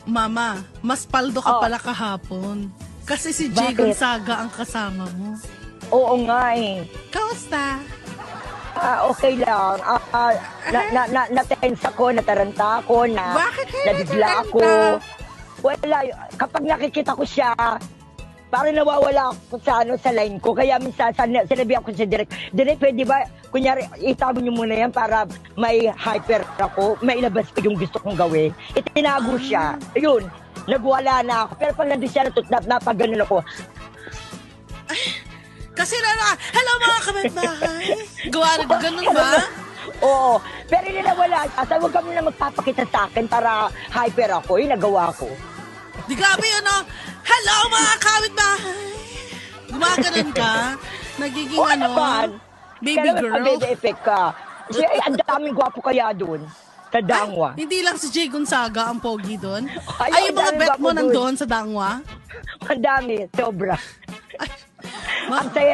Mama, mas paldo ka pala kahapon. Kasi si Jay Bakit? Gonzaga ang kasama mo. Oo nga eh. Kamusta? Okay lang. Na-tense ako, nataranta ako, Bakit kayo nabigla ako. Wala, kapag nakikita ko siya, parang nawawala ako sa line ko. Kaya minsan, sinabi ako sa Direk, pwede ba, kunyari, itago niyo muna yan para may hyper ako, may ilabas ko yung gusto kong gawin. Itinago siya. Ayun, nagwala na ako. Pero pag nandun siya, napaganon ako. Kasi hello mga kapitbahay. Gawa rin, ganun ba? Oo. Pero hindi nawala. Asa, huwag kami na magpapakita sa akin para hyper ako. Yung nagawa ko. Di grabe yun, no? Hello mga kapitbahay. Gumaganon ka? Nagiging baby Kaya girl? may effect ka. Kasi ang daming gwapo kaya dun. Sa Dangwa. Hindi lang si Jay Gonzaga ang pogi doon. Ay, Yung mga ang dami bet gwapo mo dun. nandoon sa Dangwa? Ang dami. Sobra. Ay, Ang saya